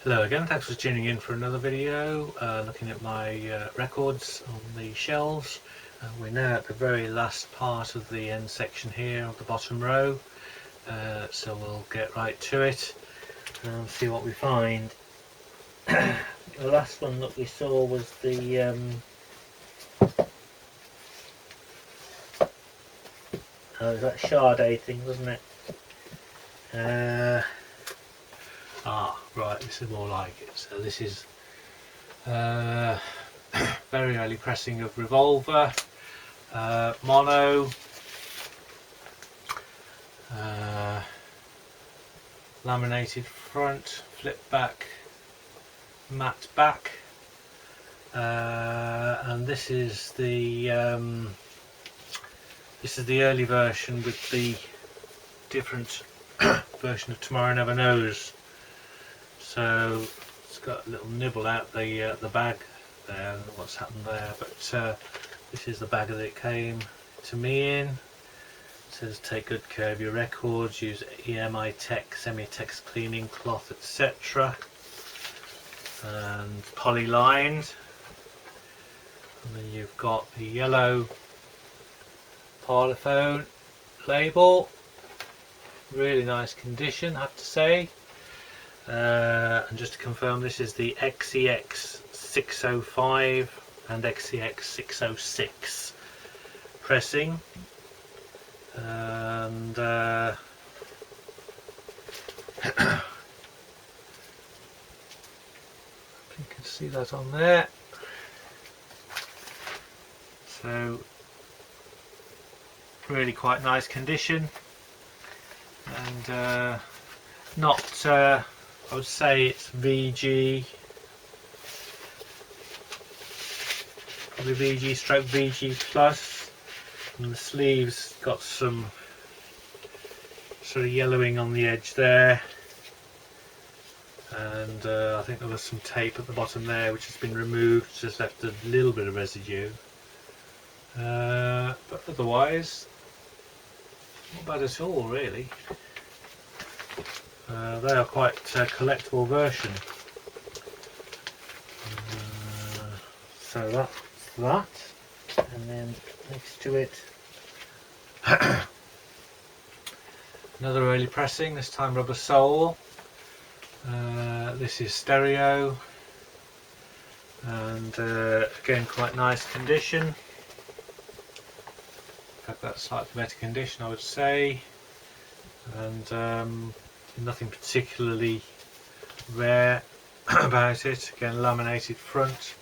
Hello again, thanks for tuning in for another video looking at my records on the shelves. We're now at the very last part of the end section here of the bottom row, so we'll get right to it and see what we find. The last one that we saw was the that Sade thing, wasn't it? Right, this is more like it. So this is very early pressing of Revolver, mono, laminated front, flip back, matte back, and this is the early version with the different version of Tomorrow Never Knows. So it's got a little nibble out the bag there. I don't know what's happened there, but this is the bag that it came to me in. It says take good care of your records, use EMI Tech, semi-text cleaning cloth, etc. And poly lined. And then you've got the yellow Parlophone label. Really nice condition, I have to say. And just to confirm, this is the XEX 605 and XEX 606 pressing, and you can see that on there. So really quite nice condition, and not I would say it's VG, probably VG stroke VG plus, and the sleeves got some sort of yellowing on the edge there, and I think there was some tape at the bottom there which has been removed, just left a little bit of residue, but otherwise not bad at all really. They are quite collectible version. So that's that, and then next to it another early pressing, this time rubber sole. This is stereo, and again quite nice condition. In fact, that's slightly better condition I would say, and nothing particularly rare about it. Again, laminated front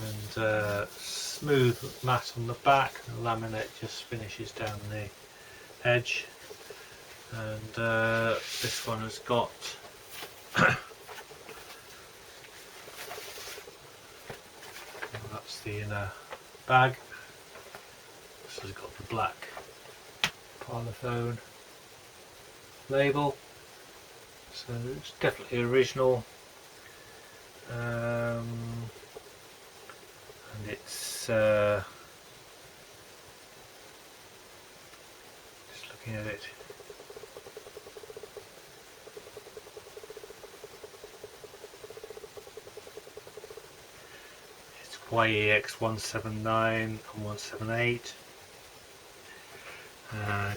and smooth matte on the back. The laminate just finishes down the edge, and this one has got that's the inner bag. This has got the black Parlophone label. So it's definitely original, and it's just looking at it, it's YEX 179 and 178.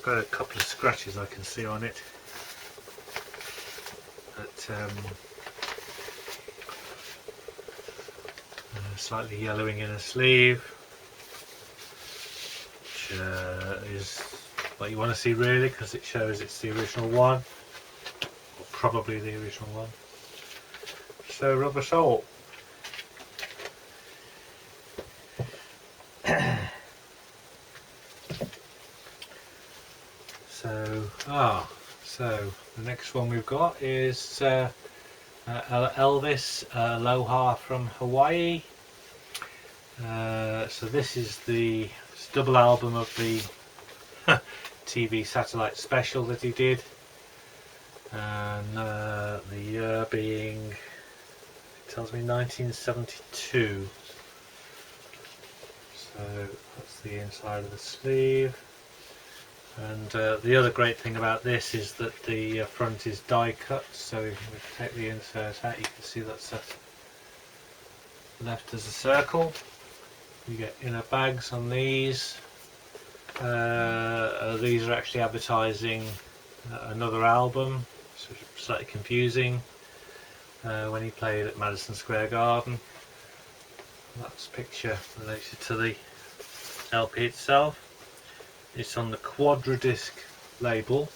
Got a couple of scratches I can see on it, but slightly yellowing in a sleeve, which is what you want to see really, because it shows it's the original one, or probably the original one. So rubber sole. So the next one we've got is Elvis Aloha from Hawaii. So this is the double album of the TV satellite special that he did, and the year being, it tells me 1972. So that's the inside of the sleeve. And the other great thing about this is that the front is die cut, so if we take the insert out, you can see that's left as a circle. You get inner bags on these. These are actually advertising another album, so it's slightly confusing. When he played at Madison Square Garden. That's a picture related to the LP itself. It's on the Quadradisc label,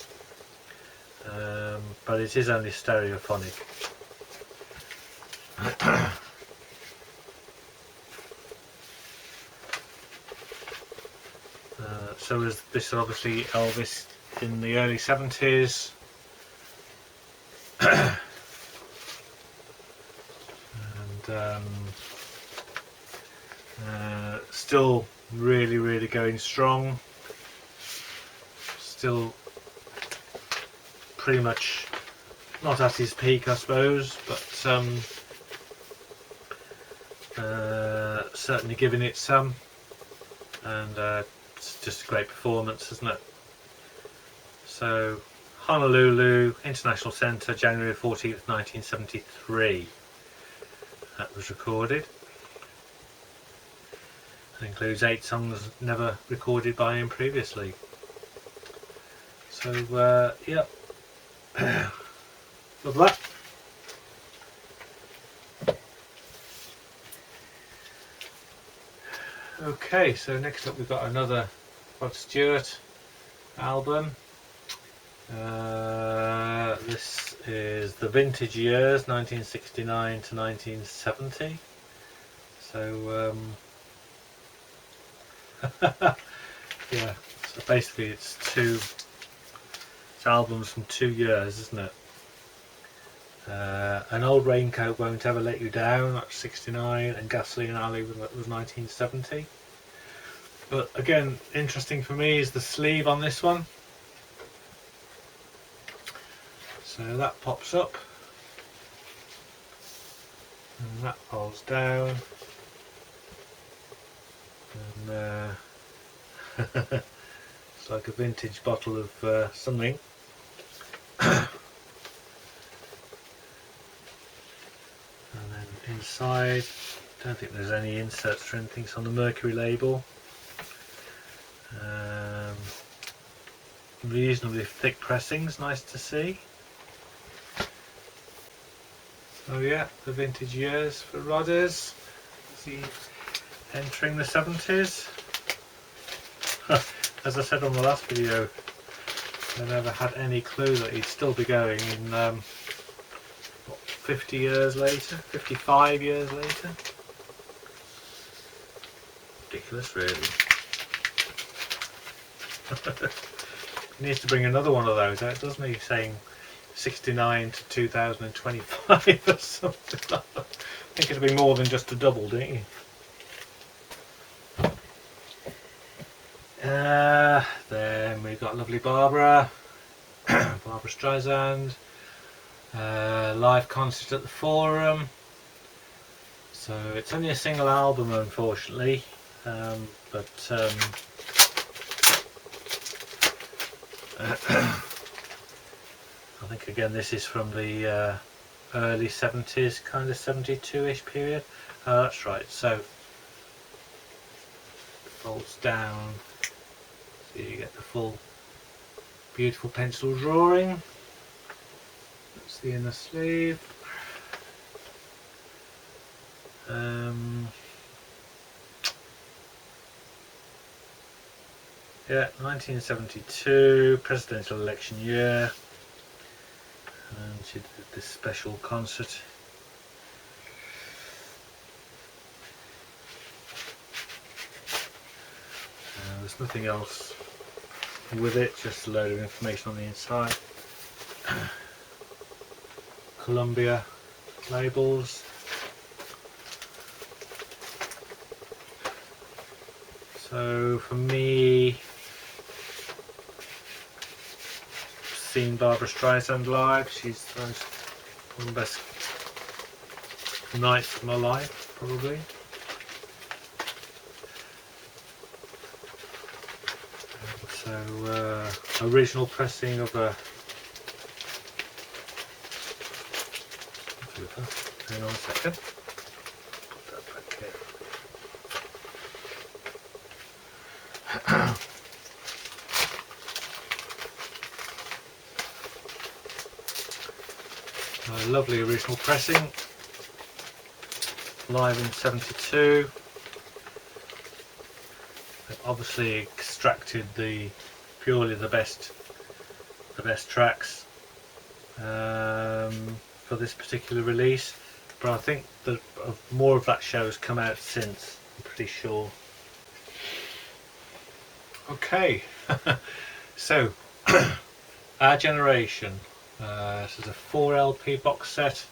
but it is only stereophonic. So is this obviously Elvis in the early 70s. Still really going strong, still pretty much not at his peak, I suppose, but certainly giving it some, and it's just a great performance, isn't it? So Honolulu International Centre, January 14th 1973, that was recorded. It includes 8 songs never recorded by him previously. So, yeah, love that. Okay, so next up we've got another Rod Stewart album. This is the Vintage Years, 1969 to 1970. So, yeah, so basically it's albums from 2 years, isn't it? An Old Raincoat Won't Ever Let You Down, that's 69, and Gasoline Alley was 1970. But again, interesting for me is the sleeve on this one. So that pops up and that folds down, and it's like a vintage bottle of something. And then inside, don't think there's any inserts or anything. It's on the Mercury label. Reasonably thick pressings, nice to see. Oh yeah, the vintage years for Rodders. Is he entering the 70s? As I said on the last video, I never had any clue that he'd still be going in, what, 50 years later? 55 years later? Ridiculous, really. He needs to bring another one of those out, doesn't he? Saying 69 to 2025 or something like that. I think it'd be more than just a double, don't you? Then we've got lovely Barbara, Barbara Streisand, live concert at the Forum. So it's only a single album, unfortunately, but I think again this is from the early 70s, kind of 72-ish period. Oh, that's right, so it folds down, so you get the full beautiful pencil drawing. That's the inner sleeve. Yeah, 1972, presidential election year, and she did this special concert. There's nothing else with it, just a load of information on the inside. Columbia labels. So for me, seen Barbara Streisand live. She's one of the best nights of my life, probably. So original pressing of a, hang on a second, put that back here. Lovely original pressing, live in '72. They've obviously extracted purely the best tracks for this particular release, but I think that more of that show has come out since, I'm pretty sure. Okay, so Our Generation. This is a 4 LP box set.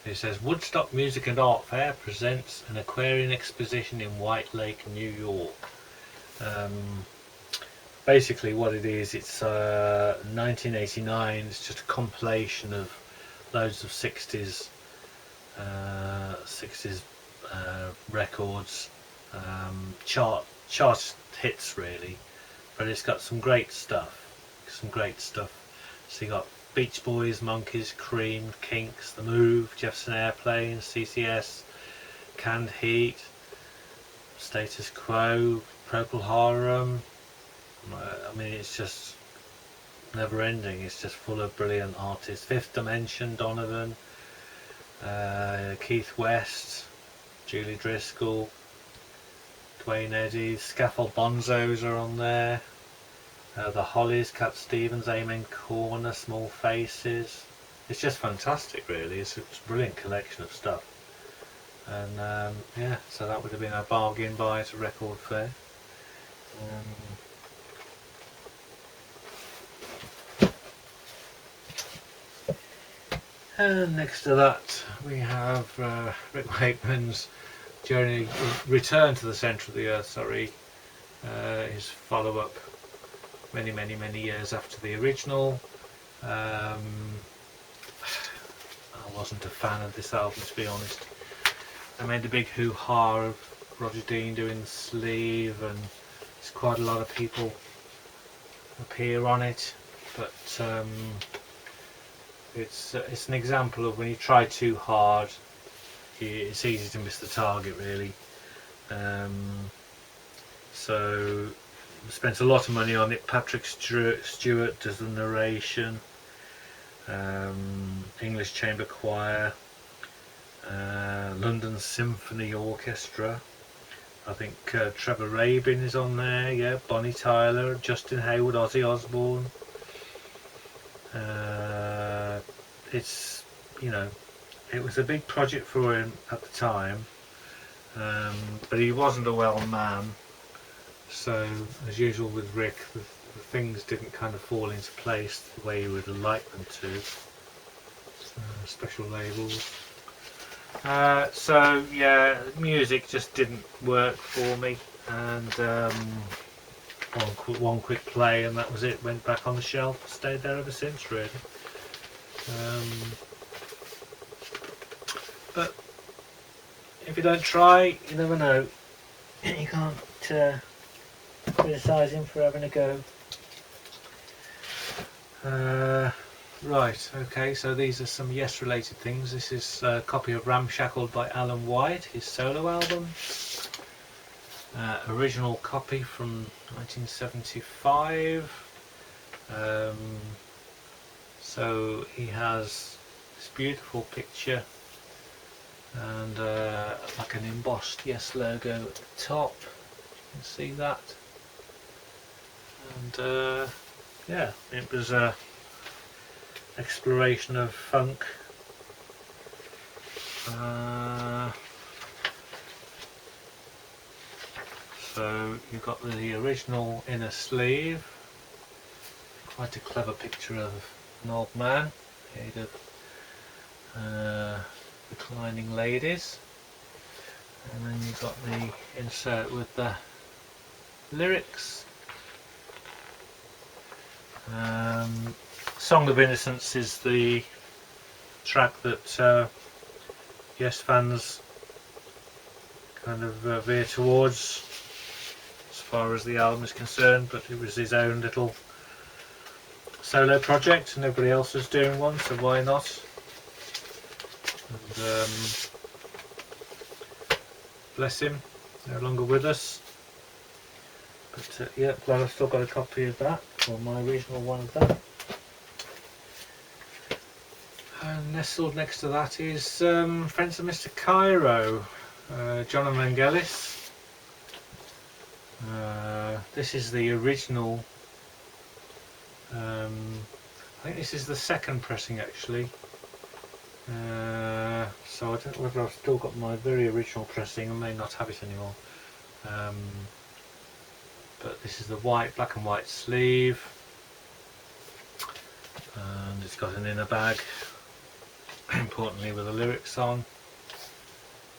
It says Woodstock Music and Art Fair presents an Aquarian exposition in White Lake, New York. Basically what it is, it's 1989. It's just a compilation of loads of 60s records, chart hits really, but it's got some great stuff. So you got Beach Boys, Monkees, Cream, Kinks, The Move, Jefferson Airplane, CCS, Canned Heat, Status Quo, Procol Harum. I mean, it's just never ending. It's just full of brilliant artists. Fifth Dimension, Donovan, Keith West, Julie Driscoll, Dwayne Eddy, Scaffold Bonzos are on there. The Hollies, Cat Stevens, Amen Corner, Small Faces. It's just fantastic, really. It's a brilliant collection of stuff. And yeah, so that would have been a bargain buy at a record fair. And next to that we have Rick Wakeman's Return to the Centre of the Earth, his follow-up many years after the original. I wasn't a fan of this album, to be honest. They made a big hoo-ha of Roger Dean doing the sleeve, and there's quite a lot of people appear on it, but it's an example of when you try too hard, it's easy to miss the target, really. So spent a lot of money on it. Patrick Stewart does the narration, English Chamber Choir, London Symphony Orchestra. I think Trevor Rabin is on there, yeah, Bonnie Tyler, Justin Hayward, Ozzy Osbourne. It's, you know, it was a big project for him at the time, but he wasn't a well man. So, as usual with Rick, the things didn't kind of fall into place the way you would have liked them to. Special labels. So yeah, music just didn't work for me, and one quick play and that was it. Went back on the shelf, stayed there ever since, really. But if you don't try, you never know. You can't criticise him for having a go. Right, okay, so these are some Yes related things. This is a copy of Ramshackled by Alan White, his solo album. Original copy from 1975. So he has this beautiful picture and like an embossed Yes logo at the top. You can see that. And yeah, it was a exploration of funk. So you've got the original inner sleeve, quite a clever picture of an old man, here reclining ladies, and then you've got the insert with the lyrics. Song of Innocence is the track that Yes fans kind of veer towards as far as the album is concerned, but it was his own little solo project and everybody else was doing one, so why not? And bless him, no longer with us. But yeah, glad I've still got a copy of that, or my original one of that. And nestled next to that is Friends of Mr. Cairo, John and Vangelis. This is the original. I think this is the second pressing actually. So I don't know whether I've still got my very original pressing. I may not have it anymore. But this is the black and white sleeve, and it's got an inner bag, importantly with the lyrics on.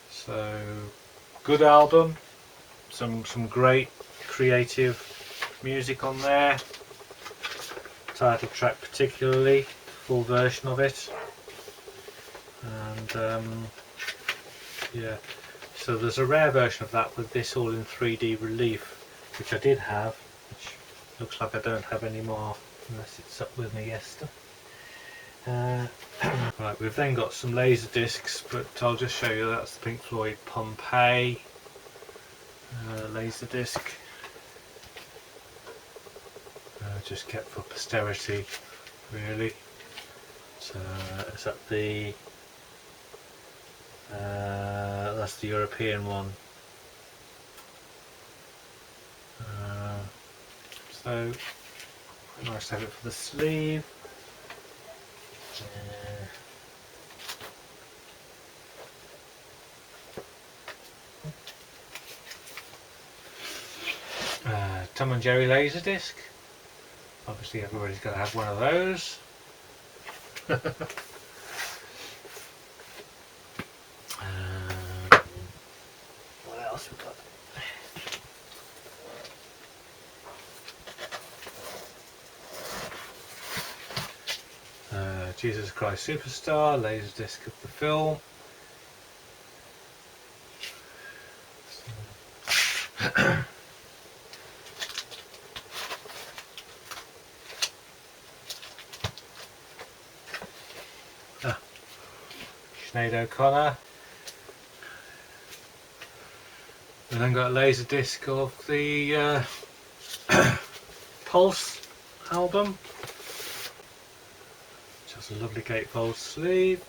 So good album, some great creative music on there. Title track particularly, full version of it. And yeah, so there's a rare version of that with this all in 3D relief, which I did have, which looks like I don't have anymore unless it's up with me yesterday. Right, we've then got some laser discs, but I'll just show you. That's the Pink Floyd Pompeii laser disc, just kept for posterity really. So is that the that's the European one. So nice to have it for the sleeve. Tom and Jerry Laserdisc. Obviously everybody's got to have one of those. What else we got? Jesus Christ Superstar, Laserdisc of the film. Sinead O'Connor. We then got a laser disc of the Pulse album, which has a lovely gatefold sleeve.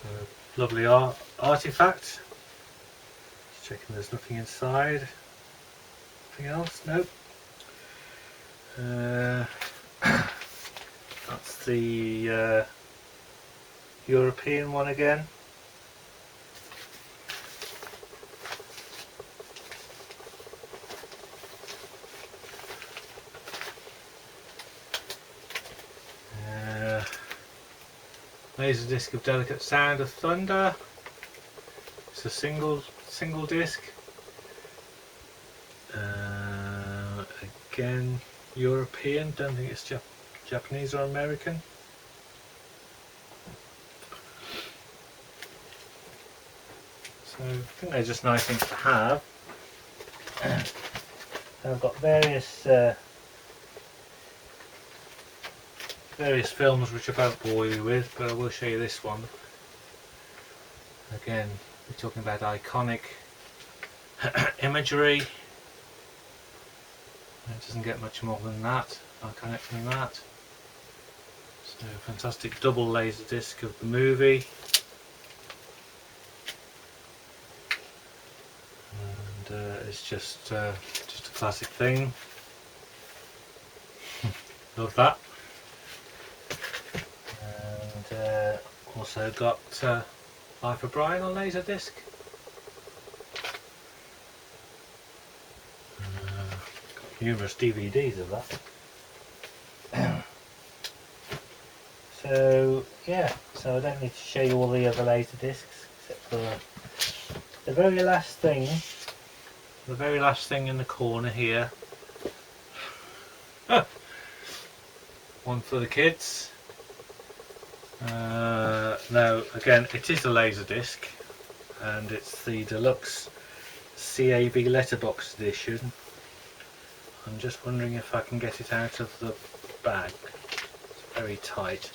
So lovely artifact. Just checking there's nothing inside. Anything else? Nope. That's the European one again. Laserdisc of Delicate Sound of Thunder. It's a single disc. Again, European. Don't think it's Japanese or American. So I think they're just nice things to have. I've got various films which I won't bore you with, but I will show you this one. Again, we're talking about iconic imagery. It doesn't get much more than that, iconic than that. So fantastic double laser disc of the movie. And it's just a classic thing. Love that. And also got Life of Brian on Laserdisc. Got numerous DVDs of that. So yeah, so I don't need to show you all the other Laserdiscs except for the very last thing. The very last thing in the corner here. One for the kids. Now again, it is a laser disc, and it's the deluxe CAB letterbox edition. I'm just wondering if I can get it out of the bag. It's very tight.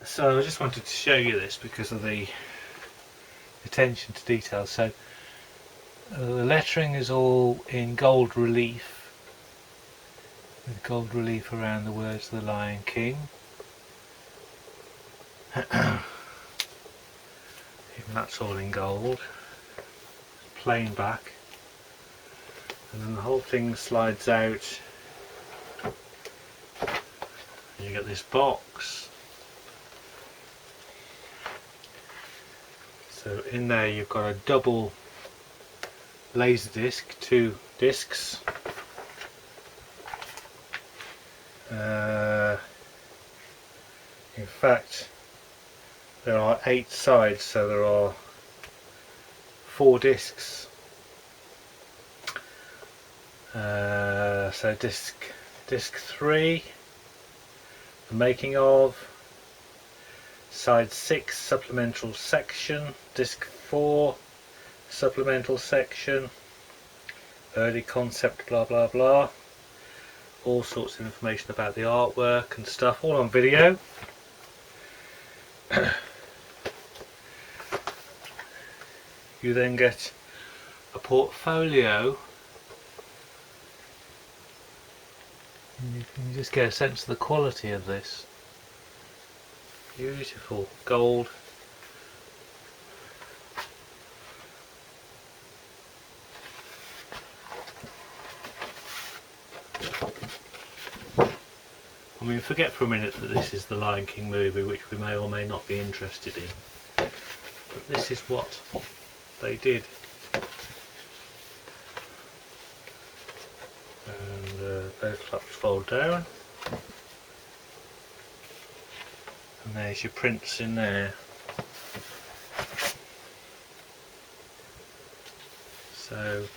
So I just wanted to show you this because of the attention to detail. So the lettering is all in gold relief, with gold relief around the words of the Lion King. Even that's all in gold. Plain back, and then the whole thing slides out. And you get this box. So in there you've got a double laser disc, 2 discs. In fact, there are 8 sides, so there are 4 discs. So disc 3, the making of. Side 6, supplemental section. Disc 4, supplemental section. Early concept, blah blah blah. All sorts of information about the artwork and stuff, all on video. You then get a portfolio, and you can just get a sense of the quality of this. Beautiful gold. I mean, forget for a minute that this is the Lion King movie, which we may or may not be interested in. But this is what they did. And those flaps fold down. And there's your prints in there. So,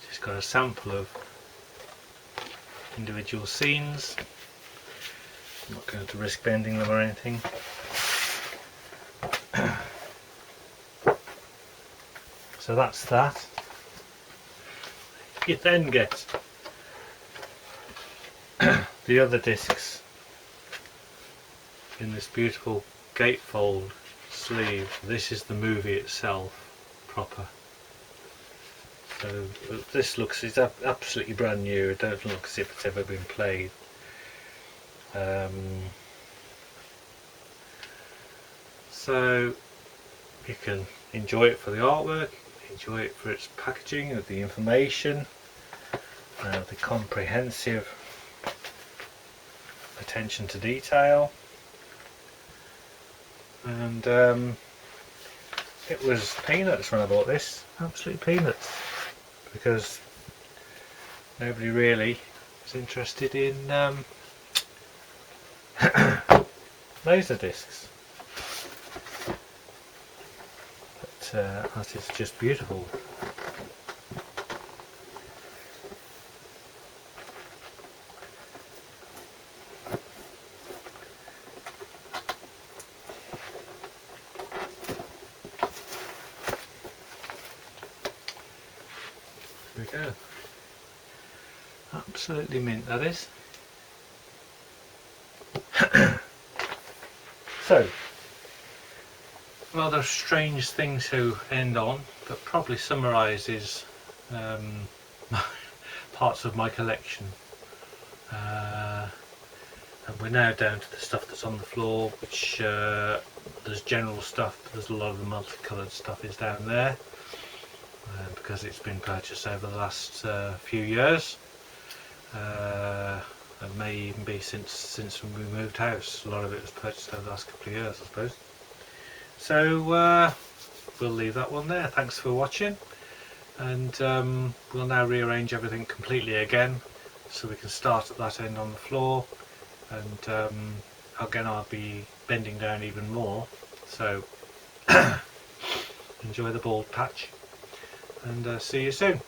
just got a sample of individual scenes. I'm not going to risk bending them or anything. So that's that. You then get the other discs in this beautiful gatefold sleeve. This is the movie itself, proper. So this looks, it's absolutely brand new. It don't look as if it's ever been played. So you can enjoy it for the artwork, enjoy it for its packaging of the information, the comprehensive attention to detail. And it was peanuts when I bought this, absolute peanuts, because nobody really was interested in laser discs. But that is just beautiful. There we go. Absolutely mint, that is. So, rather strange thing to end on, but probably summarises parts of my collection. And we're now down to the stuff that's on the floor, which there's general stuff, but there's a lot of the multicoloured stuff is down there. Because it's been purchased over the last few years. It may even be since we moved house. A lot of it was purchased over the last couple of years, I suppose. So we'll leave that one there. Thanks for watching, and we'll now rearrange everything completely again, so we can start at that end on the floor. And again, I'll be bending down even more. So enjoy the bald patch, and see you soon.